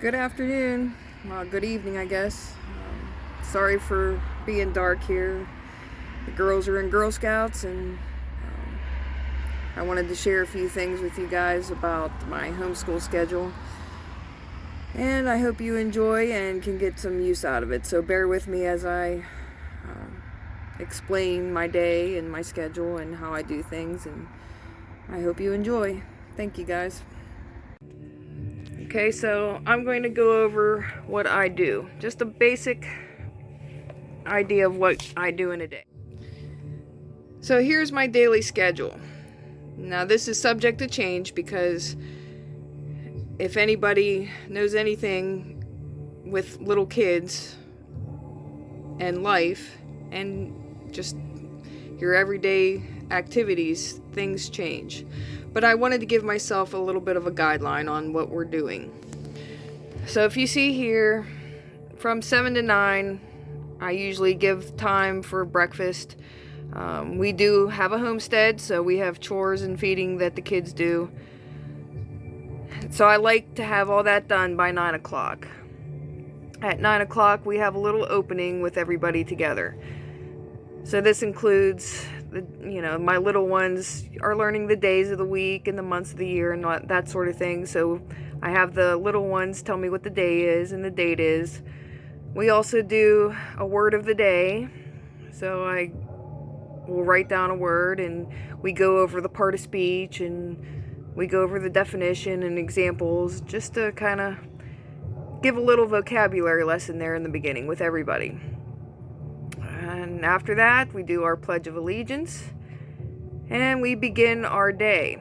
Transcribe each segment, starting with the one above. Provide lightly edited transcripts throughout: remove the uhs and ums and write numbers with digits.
Good afternoon. Well, good evening, I guess. Sorry for being dark here. The girls are in Girl Scouts, and I wanted to share a few things with you guys about my homeschool schedule. And I hope you enjoy and can get some use out of it. So bear with me as I explain my day and my schedule and how I do things. And I hope you enjoy. Thank you, guys. Okay, so I'm going to go over what I do. Just a basic idea of what I do in a day. So here's my daily schedule. Now this is subject to change because if anybody knows anything with little kids and life and just your everyday activities, things change. But I wanted to give myself a little bit of a guideline on what we're doing. So if you see here, from 7 to 9, I usually give time for breakfast. We do have a homestead, so we have chores and feeding that the kids do. So I like to have all that done by 9 o'clock. At 9 o'clock, we have a little opening with everybody together. So this includes, my little ones are learning the days of the week and the months of the year and that sort of thing. So I have the little ones tell me what the day is and the date is. We also do a word of the day. So I will write down a word and we go over the part of speech and we go over the definition and examples just to kind of give a little vocabulary lesson there in the beginning with everybody. And after that, we do our Pledge of Allegiance, and we begin our day.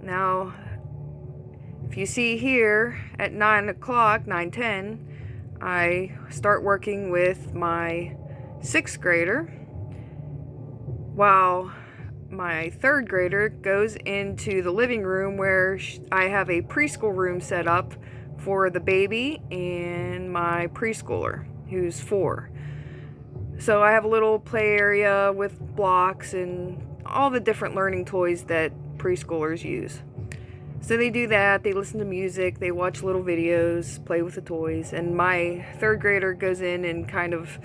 Now, if you see here, at 9 o'clock, 9:10, I start working with my 6th grader, while my 3rd grader goes into the living room where I have a preschool room set up for the baby and my preschooler, who's 4. So I have a little play area with blocks and all the different learning toys that preschoolers use. So they do that, they listen to music, they watch little videos, play with the toys, and my 3rd grader goes in and kind of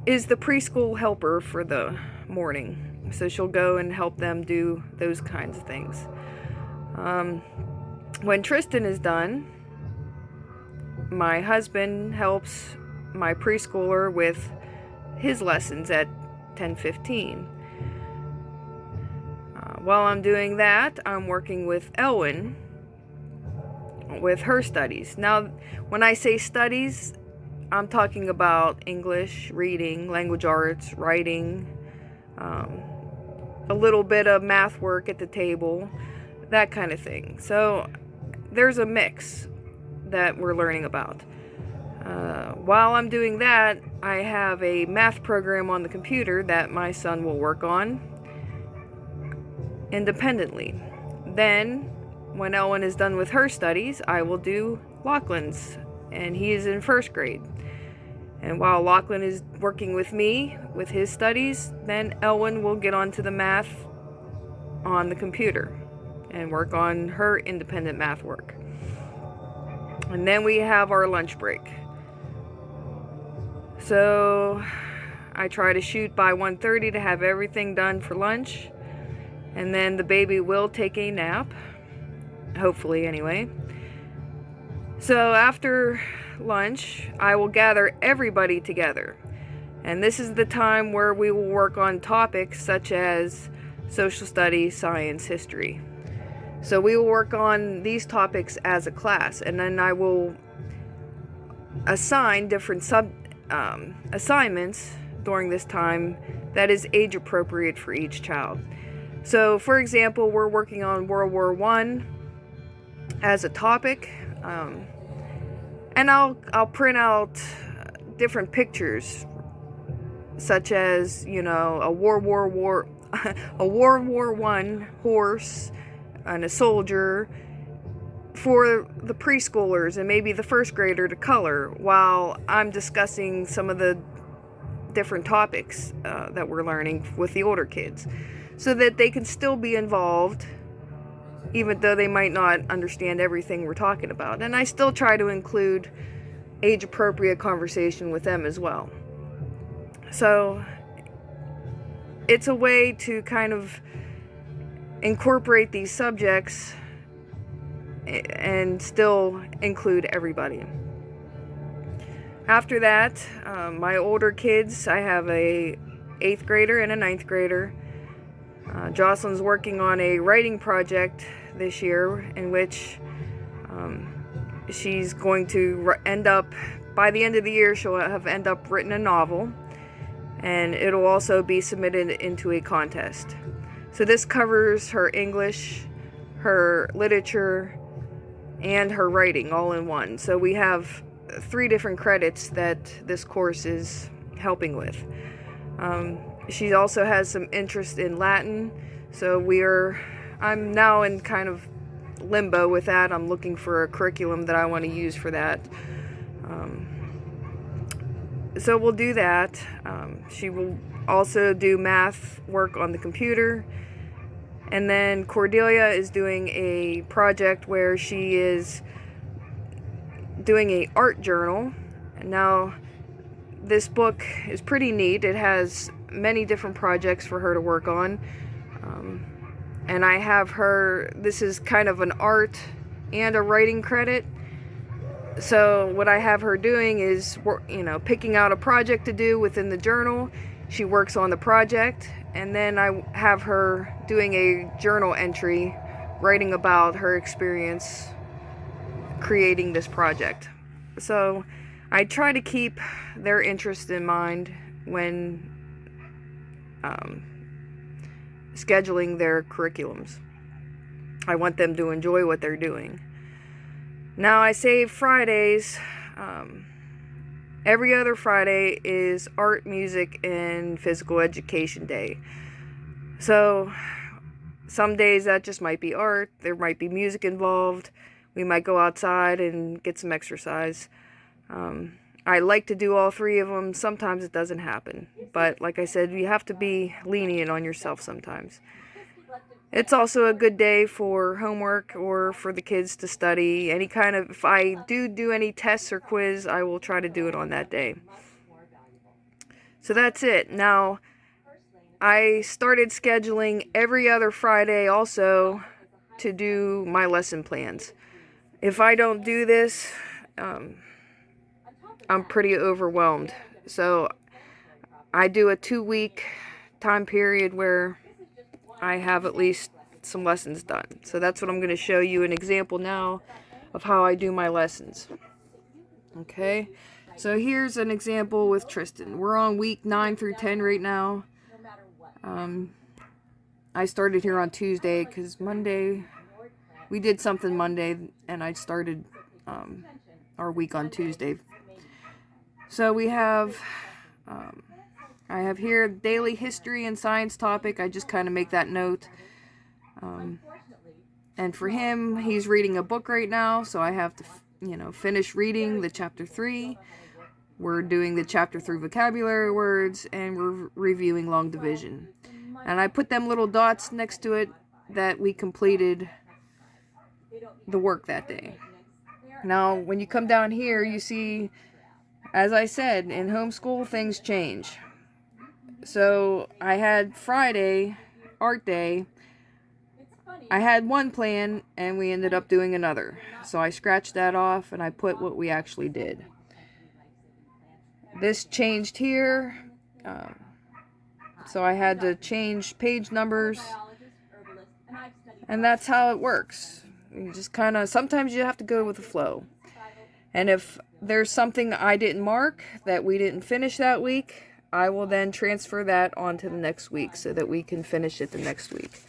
is the preschool helper for the morning. So she'll go and help them do those kinds of things. When Tristan is done, my husband helps my preschooler with his lessons at 10:15. While I'm doing that, I'm working with Elwyn with her studies. Now, when I say studies, I'm talking about English, reading, language arts, writing, a little bit of math work at the table, that kind of thing. So there's a mix that we're learning about. While I'm doing that, I have a math program on the computer that my son will work on independently. Then, when Ellen is done with her studies, I will do Lachlan's, and he is in 1st grade. And while Lachlan is working with me with his studies, then Ellen will get onto the math on the computer and work on her independent math work. And then we have our lunch break. So I try to shoot by 1:30 to have everything done for lunch. And then the baby will take a nap. Hopefully, anyway. So after lunch, I will gather everybody together. And this is the time where we will work on topics such as social studies, science, history. So we will work on these topics as a class, and then I will assign different assignments during this time that is age appropriate for each child. So, for example, we're working on World War I as a topic, and I'll print out different pictures, such as a World War I horse and a soldier for the preschoolers and maybe the 1st grader to color, while I'm discussing some of the different topics that we're learning with the older kids, so that they can still be involved even though they might not understand everything we're talking about. And I still try to include age-appropriate conversation with them as well. So it's a way to kind of incorporate these subjects and still include everybody. After that, my older kids, I have a 8th grader and a 9th grader. Jocelyn's working on a writing project this year in which she's going to end up, by the end of the year, she'll have end up written a novel, and it'll also be submitted into a contest. So this covers her English, her literature, and her writing all in one. So we have 3 different credits that this course is helping with. She also has some interest in Latin, so I'm now in kind of limbo with that. I'm looking for a curriculum that I want to use for that. So we'll do that. She will also do math work on the computer. And then Cordelia is doing a project where she is doing an art journal. Now, this book is pretty neat. It has many different projects for her to work on. And I have her, this is kind of an art and a writing credit. So what I have her doing is, picking out a project to do within the journal. She works on the project, and then I have her doing a journal entry, writing about her experience creating this project. So I try to keep their interest in mind when scheduling their curriculums. I want them to enjoy what they're doing. Now I save Fridays. Every other Friday is art, music, and physical education day. So some days that just might be art. There might be music involved. We might go outside and get some exercise. I like to do all 3 of them. Sometimes it doesn't happen. But like I said, you have to be lenient on yourself sometimes. It's also a good day for homework or for the kids to study. If I do any tests or quiz, I will try to do it on that day. So that's it. Now, I started scheduling every other Friday also to do my lesson plans. If I don't do this, I'm pretty overwhelmed. So I do a 2-week time period where I have at least some lessons done. So that's what I'm going to show you an example now of how I do my lessons. Okay, so here's an example with Tristan. We're on week 9 through 10 right now. I started here on Tuesday because Monday, we did something Monday, and I started our week on Tuesday. So we have, I have here daily history and science topic. I just kind of make that note. And for him, he's reading a book right now, so I have to, finish reading the chapter 3. We're doing the chapter 3 vocabulary words, and we're reviewing long division. And I put them little dots next to it that we completed the work that day. Now, when you come down here, you see, as I said, in homeschool, things change. So I had Friday, art day. I had one plan, and we ended up doing another. So I scratched that off, and I put what we actually did. This changed here. So I had to change page numbers. And that's how it works. You just kind of, sometimes you have to go with the flow. And if there's something I didn't mark that we didn't finish that week, I will then transfer that onto the next week so that we can finish it the next week.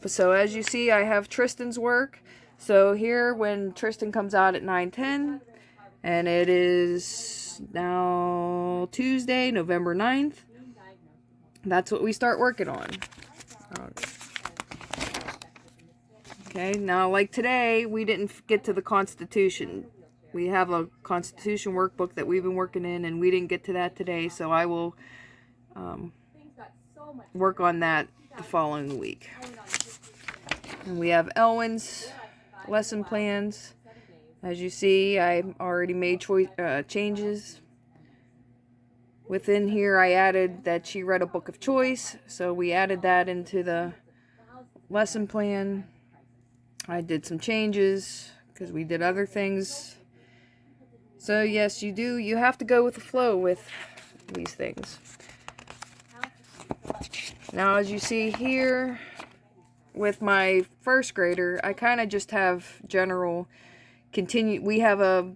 So as you see, I have Tristan's work. So here, when Tristan comes out at 9:10, and it is now Tuesday, November 9th, that's what we start working on. Okay, now like today, we didn't get to the Constitution. We have a Constitution workbook that we've been working in, and we didn't get to that today, so I will work on that the following week. And we have Elwyn's lesson plans. As you see, I already made changes. Within here, I added that she read a book of choice, so we added that into the lesson plan. I did some changes because we did other things. So yes, you have to go with the flow with these things. Now, as you see here, with my first grader, I kind of just have general we have a,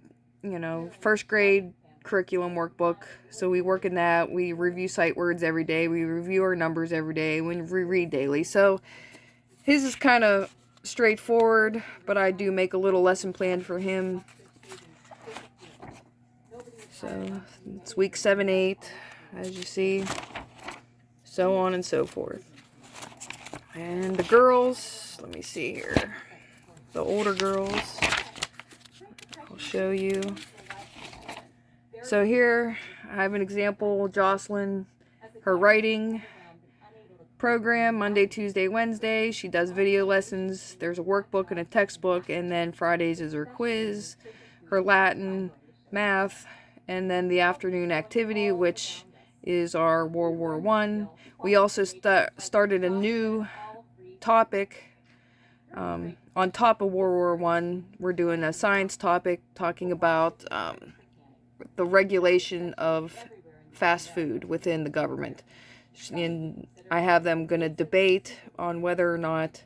first grade curriculum workbook, so we work in that. We review sight words every day, we review our numbers every day, we read daily. So his is kind of straightforward, but I do make a little lesson plan for him. So it's week 7, 8, as you see, so on and so forth. And the girls, let me see here, the older girls, I'll show you. So here I have an example. Jocelyn, her writing program, Monday, Tuesday, Wednesday, she does video lessons. There's a workbook and a textbook, and then Fridays is her quiz, her Latin, math, and then the afternoon activity, which is our World War I. We also started a new topic on top of World War I. We're doing a science topic talking about the regulation of fast food within the government. And I have them going to debate on whether or not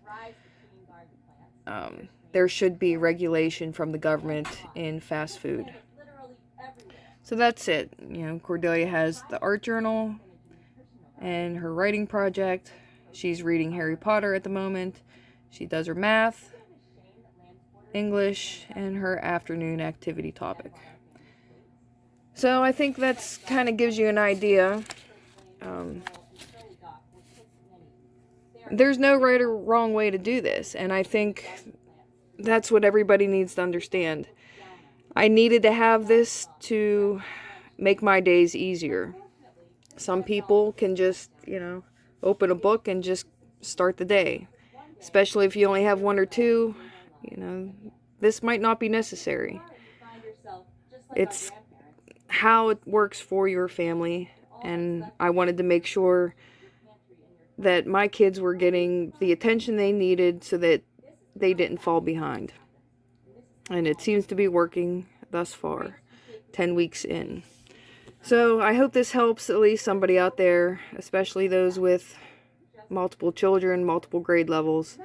there should be regulation from the government in fast food. So that's it. Cordelia has the art journal and her writing project. She's reading Harry Potter at the moment. She does her math, English, and her afternoon activity topic. So I think that's kind of gives you an idea. There's no right or wrong way to do this, and I think that's what everybody needs to understand. I needed to have this to make my days easier. Some people can just, open a book and just start the day. Especially if you only have 1 or 2, this might not be necessary. It's how it works for your family, and I wanted to make sure that my kids were getting the attention they needed so that they didn't fall behind. And it seems to be working thus far, 10 weeks in. So I hope this helps at least somebody out there, especially those with multiple children, multiple grade levels.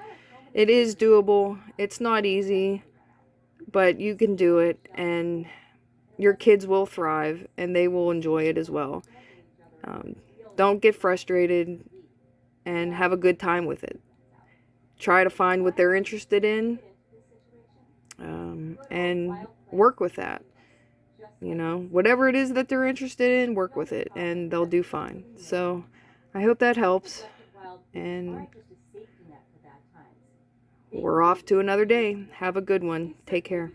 It is doable. It's not easy, but you can do it, and your kids will thrive, and they will enjoy it as well. Don't get frustrated, and have a good time with it. Try to find what they're interested in, and work with that. Whatever it is that they're interested in, work with it, and they'll do fine. So I hope that helps, and we're off to another day. Have a good one. Take care.